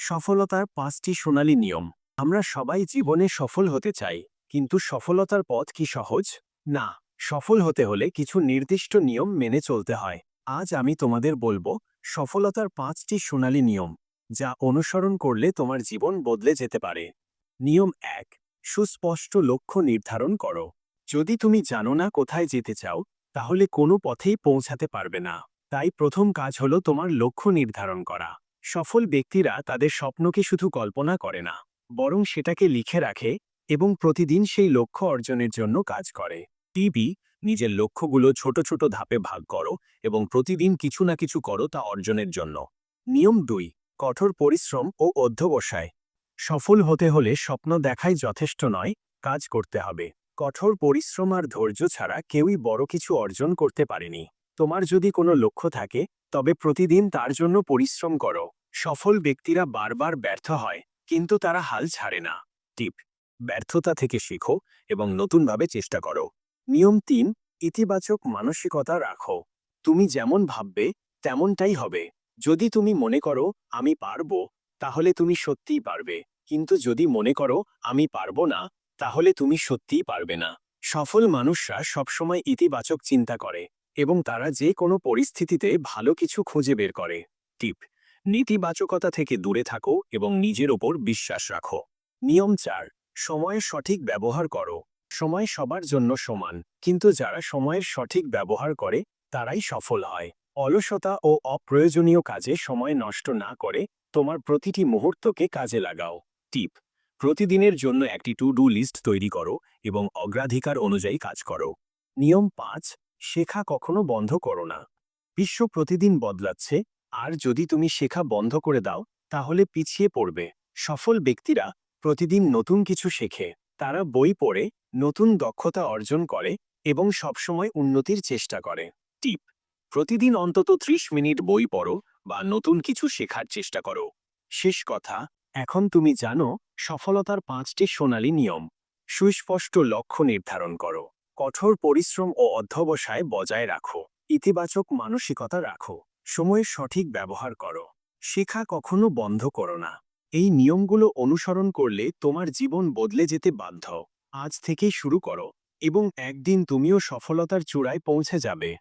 সফলতার ৫টি সোনালী নিয়ম। আমরা সবাই জীবনে সফল হতে চাই, কিন্তু সফলতার পথ কি সহজ? না। সফল হতে হলে কিছু নির্দিষ্ট নিয়ম মেনে চলতে হয়। আজ আমি তোমাদের বলবো সফলতার ৫টি সোনালী নিয়ম, যা অনুসরণ করলে তোমার জীবন বদলে যেতে পারে। নিয়ম ১। সুস্পষ্ট লক্ষ্য নির্ধারণ করো। যদি তুমি জানো না কোথায় যেতে চাও, তাহলে কোনো পথেই পৌঁছাতে পারবে না। তাই প্রথম কাজ হলো তোমার লক্ষ্য নির্ধারণ করা। সফল ব্যক্তিরা তাদের স্বপ্নকে শুধু কল্পনা করে না, বরং সেটাকে লিখে রাখে এবং প্রতিদিন সেই লক্ষ্য অর্জনের জন্য কাজ করে। নিজের লক্ষ্যগুলো ছোট ছোট ধাপে ভাগ করো এবং প্রতিদিন কিছু না কিছু করো তা অর্জনের জন্য। নিয়ম ২। কঠোর পরিশ্রম ও অধ্যবসায়। সফল হতে হলে স্বপ্ন দেখাই যথেষ্ট নয়, কাজ করতে হবে। কঠোর পরিশ্রম আর ধৈর্য ছাড়া কেউই বড় কিছু অর্জন করতে পারেনি। তোমার যদি কোনো লক্ষ্য থাকে, তবে প্রতিদিন তার জন্য পরিশ্রম করো। সফল ব্যক্তিরা বারবার ব্যর্থ হয়, কিন্তু তারা হাল ছাড়ে না। টিপ: ব্যর্থতা থেকে শেখো এবং নতুনভাবে চেষ্টা করো। নিয়ম ৩। ইতিবাচক মানসিকতা রাখো। তুমি যেমন ভাববে তেমনটাই হবে। যদি তুমি মনে করো আমি পারবো, তাহলে তুমি সত্যিই পারবে। কিন্তু যদি মনে করো আমি পারবো না, তাহলে তুমি সত্যিই পারবে না। সফল মানুষরা সবসময় ইতিবাচক চিন্তা করে এবং তারা যে কোনো পরিস্থিতিতে ভালো কিছু খুঁজে বের করে। টিপ: নেতিবাচকতা থেকে দূরে থাকো এবং নিজের ওপর বিশ্বাস রাখো। নিয়ম ৪। সময়ের সঠিক ব্যবহার করো। সময় সবার জন্য সমান, কিন্তু যারা সময়ের সঠিক ব্যবহার করে তারাই সফল হয়। অলসতা ও অপ্রয়োজনীয় কাজে সময় নষ্ট না করে তোমার প্রতিটি মুহূর্তকে কাজে লাগাও। টিপ: প্রতিদিনের জন্য একটি টু ডু লিস্ট তৈরি করো এবং অগ্রাধিকার অনুযায়ী কাজ করো। নিয়ম ৫। শেখা কখনো বন্ধ করো না। বিশ্ব প্রতিদিন বদলাচ্ছে, আর যদি তুমি শেখা বন্ধ করে দাও, তাহলে পিছিয়ে পড়বে। সফল ব্যক্তিরা প্রতিদিন নতুন কিছু শেখে। তারা বই পড়ে নতুন দক্ষতা অর্জন করে এবং সবসময় উন্নতির চেষ্টা করে। টিপ: প্রতিদিন অন্তত ৩০ মিনিট বই পড়ো বা নতুন কিছু শেখার চেষ্টা করো। শেষ কথা, এখন তুমি জানো সফলতার ৫টি সোনালী নিয়ম। সুস্পষ্ট লক্ষ্য নির্ধারণ করো, কঠোর পরিশ্রম ও অধ্যবসায় বজায় রাখো, ইতিবাচক মানসিকতা রাখো, সময়ের সঠিক ব্যবহার করো, শেখা কখনো বন্ধ করো না। এই নিয়মগুলো অনুসরণ করলে তোমার জীবন বদলে যেতে বাধ্য। আজ থেকেই শুরু করো এবং একদিন তুমিও সফলতার চূড়ায় পৌঁছে যাবে।